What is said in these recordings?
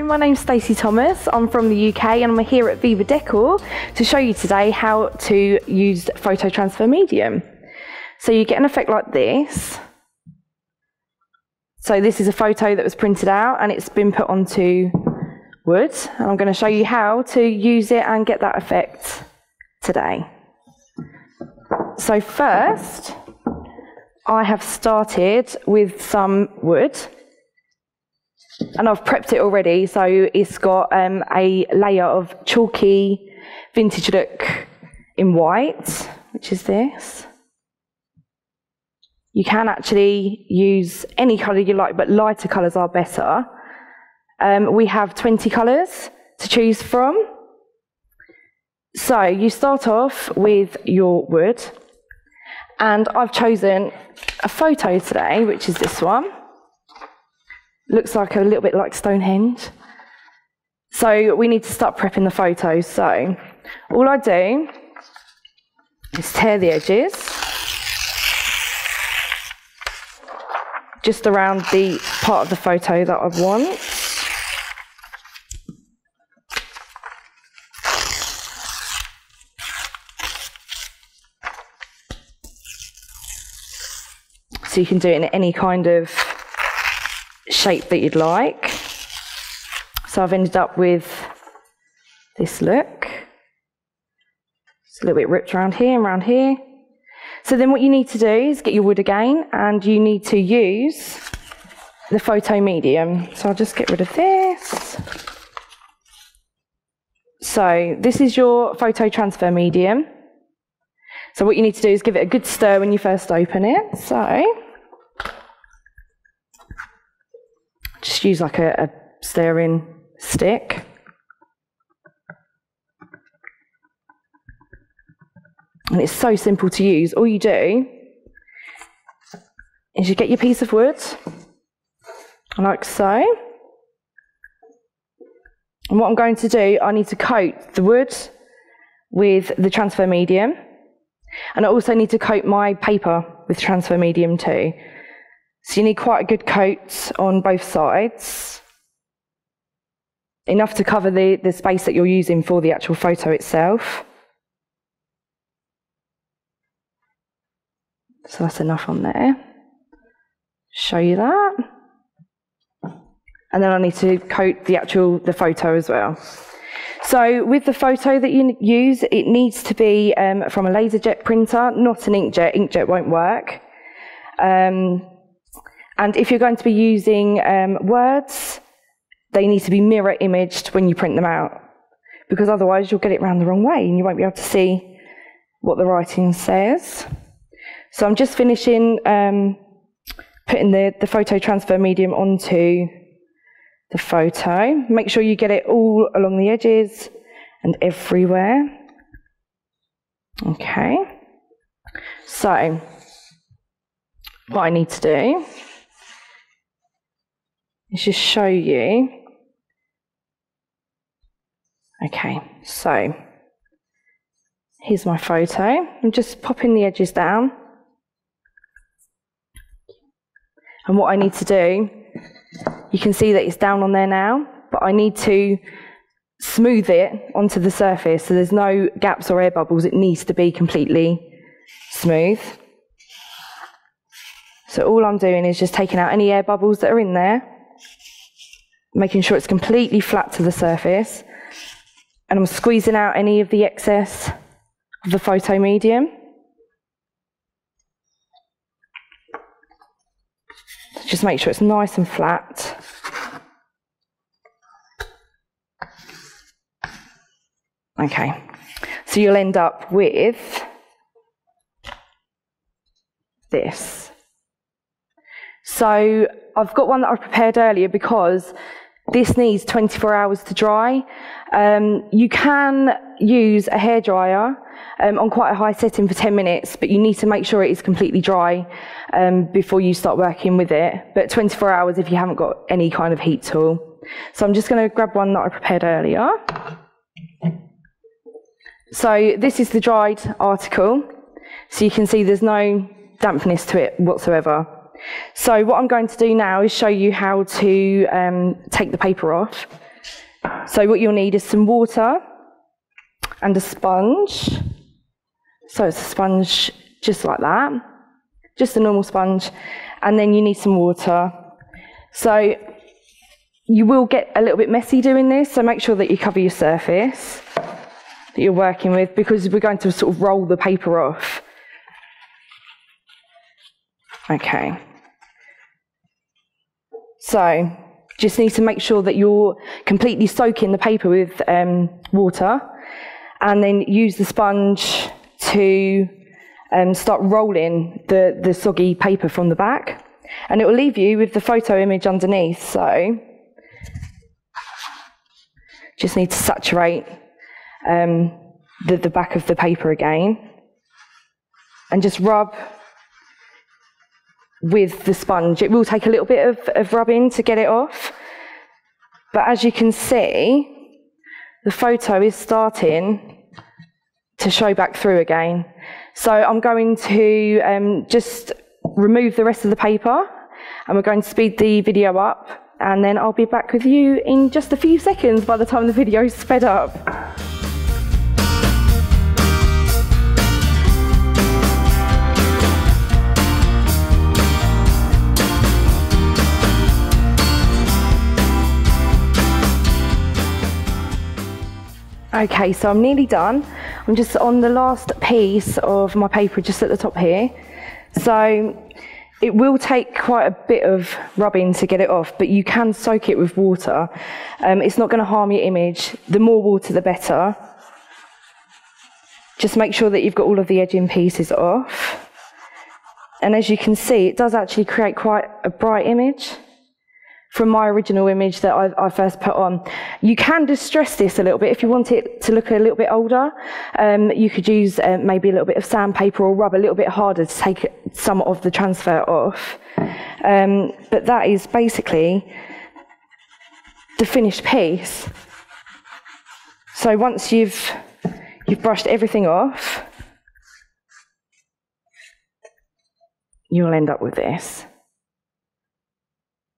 Hello, my name's Stacy Thomas. I'm from the UK and I'm here at Viva Decor to show you today how to use photo transfer medium. So you get an effect like this. So this is a photo that was printed out and it's been put onto wood. And I'm going to show you how to use it and get that effect today. So first, I have started with some wood. And I've prepped it already, so it's got a layer of chalky vintage look in white, which is this. You can actually use any colour you like, but lighter colours are better. We have 20 colours to choose from. So you start off with your wood, and I've chosen a photo today, which is this one. Looks like a little bit like Stonehenge. So we need to start prepping the photos. So all I do is tear the edges just around the part of the photo that I want. So you can do it in any kind of shape that you'd like. So I've ended up with this look. It's a little bit ripped around here and around here. So then what you need to do is get your wood again and you need to use the photo medium. So I'll just get rid of this. So this is your photo transfer medium. So what you need to do is give it a good stir when you first open it. So just use like a stirring stick. And it's so simple to use. All you do is you get your piece of wood, like so. And what I'm going to do, I need to coat the wood with the transfer medium. And I also need to coat my paper with transfer medium too. So you need quite a good coat on both sides. Enough to cover the space that you're using for the actual photo itself. So that's enough on there. Show you that. And then I need to coat the photo as well. So with the photo that you use, it needs to be from a laser jet printer, not an inkjet. Inkjet won't work. And if you're going to be using words, they need to be mirror imaged when you print them out, because otherwise you'll get it around the wrong way and you won't be able to see what the writing says. So I'm just finishing putting the photo transfer medium onto the photo. Make sure you get it all along the edges and everywhere. Okay. So what I need to do is just show you. Okay, so here's my photo. I'm just popping the edges down. And what I need to do, you can see that it's down on there now, but I need to smooth it onto the surface so there's no gaps or air bubbles. It needs to be completely smooth. So all I'm doing is just taking out any air bubbles that are in there, making sure it's completely flat to the surface, and I'm squeezing out any of the excess of the photo medium. Just make sure it's nice and flat. Okay, so you'll end up with this. So I've got one that I've prepared earlier because this needs 24 hours to dry. You can use a hairdryer on quite a high setting for 10 minutes, but you need to make sure it is completely dry before you start working with it. But 24 hours if you haven't got any kind of heat tool. So I'm just going to grab one that I prepared earlier. So this is the dried article. So you can see there's no dampness to it whatsoever. So what I'm going to do now is show you how to take the paper off. So what you'll need is some water and a sponge. So it's a sponge just like that, just a normal sponge, and then you need some water. So you will get a little bit messy doing this, so make sure that you cover your surface that you're working with, because we're going to sort of roll the paper off. Okay. So just need to make sure that you're completely soaking the paper with water, and then use the sponge to start rolling the soggy paper from the back, and it will leave you with the photo image underneath. So just need to saturate the back of the paper again, and just rub with the sponge. It will take a little bit of rubbing to get it off, but as you can see, the photo is starting to show back through again. So I'm going to just remove the rest of the paper, and we're going to speed the video up, and then I'll be back with you in just a few seconds by the time the video is sped up. Okay, so I'm nearly done. I'm just on the last piece of my paper just at the top here. So it will take quite a bit of rubbing to get it off, but you can soak it with water. It's not going to harm your image. The more water, the better. Just make sure that you've got all of the edging pieces off. And as you can see, it does actually create quite a bright image from my original image that I first put on. You can distress this a little bit if you want it to look a little bit older. You could use maybe a little bit of sandpaper or rub a little bit harder to take some of the transfer off. But that is basically the finished piece. So once you've brushed everything off, you'll end up with this.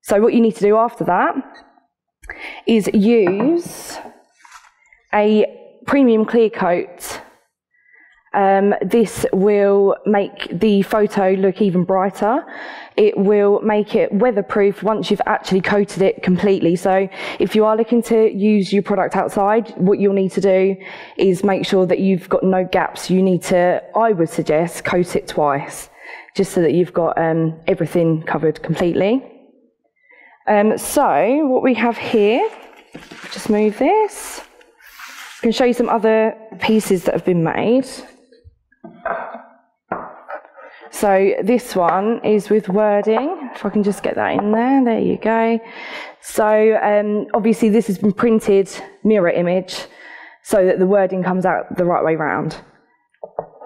So what you need to do after that is use a premium clear coat. This will make the photo look even brighter. It will make it weatherproof once you've actually coated it completely. So if you are looking to use your product outside, what you'll need to do is make sure that you've got no gaps. You need to, I would suggest, coat it twice, just so that you've got everything covered completely. So what we have here, just move this. I can show you some other pieces that have been made. So this one is with wording. If I can just get that in there, there you go. So obviously this has been printed mirror image so that the wording comes out the right way round.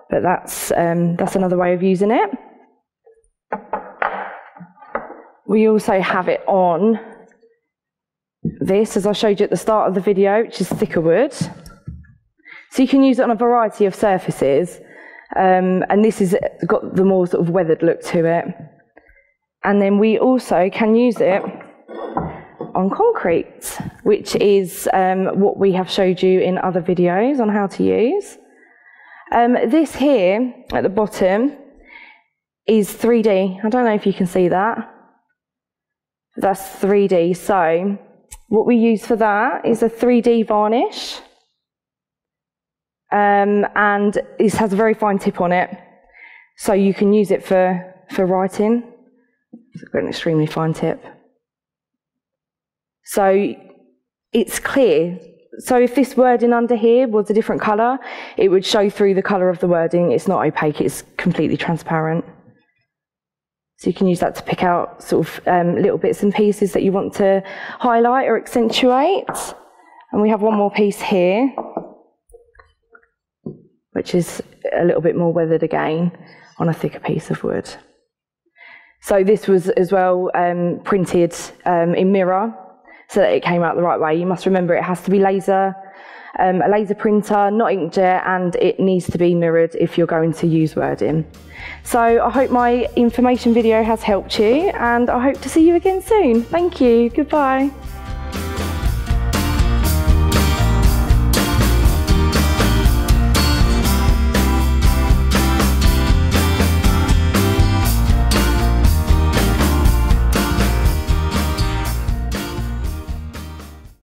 But that's another way of using it. We also have it on this, as I showed you at the start of the video, which is thicker wood. So you can use it on a variety of surfaces, and this has got the more sort of weathered look to it. And then we also can use it on concrete, which is what we have showed you in other videos on how to use. This here at the bottom is 3D. I don't know if you can see that. That's 3D. So what we use for that is a 3D varnish, and this has a very fine tip on it, so you can use it for writing. It's got an extremely fine tip, so it's clear. So if this wording under here was a different colour, it would show through the colour of the wording. It's not opaque, it's completely transparent. So you can use that to pick out sort of little bits and pieces that you want to highlight or accentuate. And we have one more piece here, which is a little bit more weathered again on a thicker piece of wood. So this was as well printed in mirror so that it came out the right way. You must remember it has to be a laser printer, not inkjet, and it needs to be mirrored if you're going to use wording. So I hope my information video has helped you, and I hope to see you again soon. Thank you. Goodbye.